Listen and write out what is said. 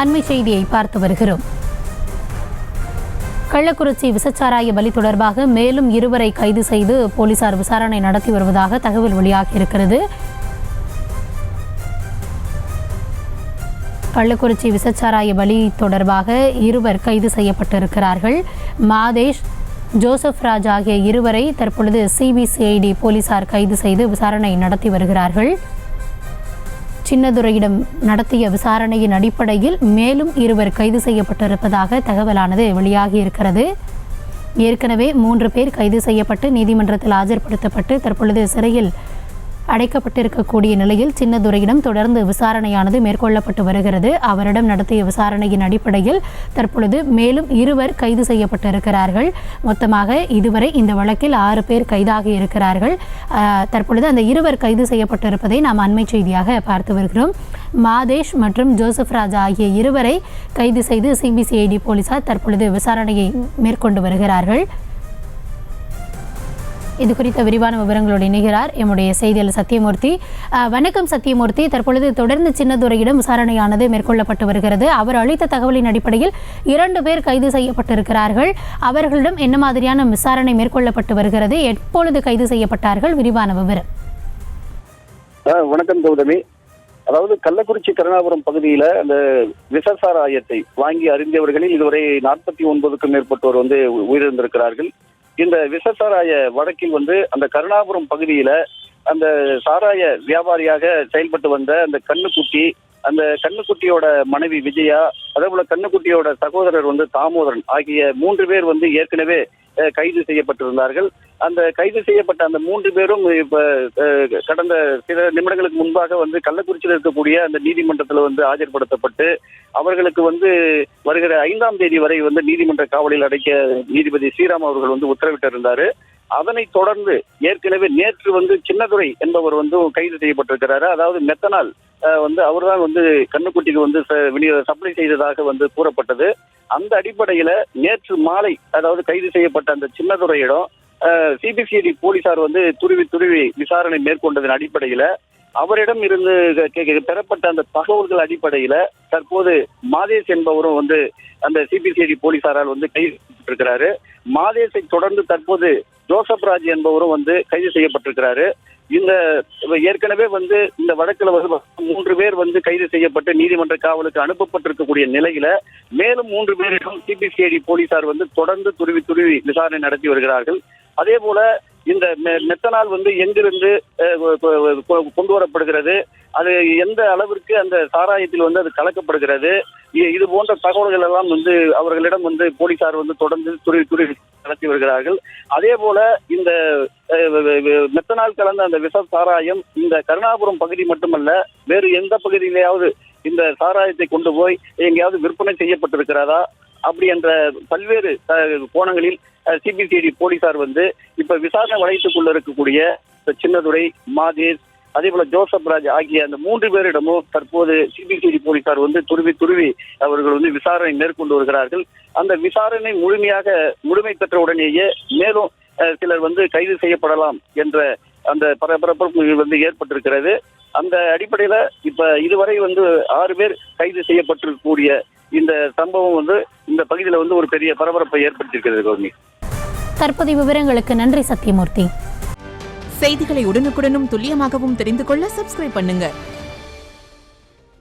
அண்மை செய்தியை பார்த்து வருகிறோம். கள்ளக்குறிச்சி விசச்சாராய பலி தொடர்பாக மேலும் 2 கைது செய்து போலீசார் விசாரணை நடத்தி வருவதாக தகவல் வெளியாகியிருக்கிறது. கள்ளக்குறிச்சி விசச்சாராய பலி தொடர்பாக 2 கைது செய்யப்பட்டிருக்கிறார்கள். மாதேஷ், ஜோசப் ராஜ் ஆகிய 2 தற்பொழுது சிபிசிஐடி போலீசார் கைது செய்து விசாரணை நடத்தி வருகிறார்கள். சின்னதுரையிடம் நடத்திய விசாரணையின் அடிப்படையில் மேலும் 2 கைது செய்யப்பட்டிருப்பதாக தகவலானது வெளியாகியிருக்கிறது. ஏற்கனவே 3 பேர் கைது செய்யப்பட்டு நீதிமன்றத்தில் ஆஜர்படுத்தப்பட்டு தற்பொழுது சிறையில் அடைக்கப்பட்டிருக்கக்கூடிய நிலையில் சின்னதுரையிடம் தொடர்ந்து விசாரணையானது மேற்கொள்ளப்பட்டு வருகிறது. அவரிடம் நடத்திய விசாரணையின் அடிப்படையில் தற்பொழுது மேலும் 2 கைது செய்யப்பட்டிருக்கிறார்கள். மொத்தமாக இதுவரை இந்த வழக்கில் 6 பேர் கைதாகி இருக்கிறார்கள். தற்பொழுது அந்த 2 கைது செய்யப்பட்டிருப்பதை நாம் அண்மை செய்தியாக பார்த்து வருகிறோம். மாதேஷ் மற்றும் ஜோசப் ராஜ் ஆகிய 2 கைது செய்து சிபிசிஐடி போலீசார் தற்பொழுது விசாரணையை மேற்கொண்டு வருகிறார்கள். இது குறித்த விரிவான விவரங்களோடு இணைகிறார் எம்முடைய செய்தியாளர் சத்தியமூர்த்தி. வணக்கம் சத்தியமூர்த்தி. தற்பொழுது தொடர்ந்து சின்னதுரையிடம் விசாரணையானது மேற்கொள்ளப்பட்டு வருகிறது. அவர் அளித்த தகவலின் அடிப்படையில் 2 பேர் கைது செய்யப்பட்டிருக்கிறார்கள். அவர்களிடம் என்ன மாதிரியான விசாரணை மேற்கொள்ளப்பட்டு வருகிறது? எப்பொழுது கைது செய்யப்பட்டார்கள்? விரிவான விவரம். வணக்கம் கௌதமி. அதாவது கள்ளக்குறிச்சி கருணாபுரம் பகுதியில அந்த விசசாராயத்தை வாங்கி அறிந்தவர்களில் இதுவரை 49க்கும் மேற்பட்டோர் உயிரிழந்திருக்கிறார்கள். இந்த விசசாராய வழக்கில் அந்த கருணாபுரம் பகுதியில அந்த சாராய வியாபாரியாக செயல்பட்டு வந்த அந்த கண்ணுக்குட்டி, அந்த கண்ணுக்குட்டியோட மனைவி விஜயா, அதே போல கண்ணுக்குட்டியோட சகோதரர் தாமோதரன் ஆகிய 3 பேர் ஏற்கனவே கைது செய்யப்பட்டிருந்தார்கள். அந்த கைது செய்யப்பட்ட அந்த 3 பேரும் இப்ப கடந்த சில நிமிடங்களுக்கு முன்பாக கள்ளக்குறிச்சியில் இருக்கக்கூடிய அந்த நீதிமன்றத்தில் ஆஜர்படுத்தப்பட்டு அவர்களுக்கு வருகிற 5ஆம் தேதி வரை நீதிமன்ற காவலில் அடைக்க நீதிபதி ஸ்ரீராம் அவர்கள் உத்தரவிட்டிருந்தாரு. அதனைத் தொடர்ந்து ஏற்கனவே நேற்று சின்னதுரை என்பவர் கைது செய்யப்பட்டிருக்கிறாரு. அதாவது மெத்தனால் அவர்தான் கண்ணுக்குட்டிக்கு சப்ளை செய்ததாக கூறப்பட்டது. அந்த அடிப்படையில நேற்று மாலை அதாவது கைது செய்யப்பட்ட அந்த சின்னதுரையிடம் சிபிசிஐடி போலீசார் துருவி விசாரணை மேற்கொண்டதன் அடிப்படையில அவரிடம் இருந்து பெறப்பட்ட அந்த தகவல்கள் அடிப்படையில தற்போது மாதேஷ் என்பவரும் அந்த சிபிசிஐடி போலீசாரால் கைது செய்யப்பட்டிருக்கிறாரு. மாதேஷை தொடர்ந்து தற்போது ஜோசப் ராஜ் என்பவரும் கைது செய்யப்பட்டிருக்கிறாரு. இந்த ஏற்கனவே இந்த வழக்குல 3 பேர் கைது செய்யப்பட்டு நீதிமன்ற காவலுக்கு அனுப்பப்பட்டிருக்கக்கூடிய நிலையில மேலும் 3 பேரிடம் சிபிசிஐடி போலீசார் தொடர்ந்து துருவி விசாரணை நடத்தி வருகிறார்கள். அதே போல இந்த மெத்தனால் எங்கிருந்து கொண்டு வரப்படுகிறது, அது எந்த அளவிற்கு அந்த சாராயத்தில் அது கலக்கப்படுகிறது, இது போன்ற தகவல்கள் எல்லாம் அவர்களிடம் போலீசார் தொடர்ந்து துருவி நடத்தி வருகிறார்கள். அதே போல இந்த மெத்தனால் கலந்த அந்த விஷ சாராயம் இந்த கருணாபுரம் பகுதி மட்டுமல்ல, வேறு எந்த பகுதியிலேயாவது இந்த சாராயத்தை கொண்டு போய் எங்கேயாவது விற்பனை செய்யப்பட்டிருக்கிறதா அப்படி என்ற பல்வேறு கோணங்களில் சிபிசிஐடி போலீசார் இப்ப விசாரணை வளைத்துக் கொண்டு இருக்கக்கூடிய சின்னதுரை, மாதேஷ், அதே போல ஜோசப் ராஜ் ஆகிய அந்த 3 பேரிடமும் தற்போது சிபிசிஐடி போலீசார் துருவி அவர்கள் விசாரணை மேற்கொண்டு வருகிறார்கள். அந்த விசாரணை முழுமை பெற்ற உடனேயே மேலும் சிலர் கைது செய்யப்படலாம் என்ற அந்த பரபரப்பு ஏற்பட்டிருக்கிறது. அந்த அடிப்படையில இப்ப இதுவரை 6 பேர் கைது செய்யப்பட்டிருக்கக்கூடிய இந்த சம்பவம் இந்த பகுதியில ஒரு பெரிய பரபரப்பை ஏற்படுத்தியிருக்கிறது. கௌதமி, தற்போதைய விவரங்களுக்கு நன்றி சத்தியமூர்த்தி. செய்திகளை உடனுக்குடனும் துல்லியமாகவும் தெரிந்து கொள்ள சப்ஸ்கிரைப் பண்ணுங்க.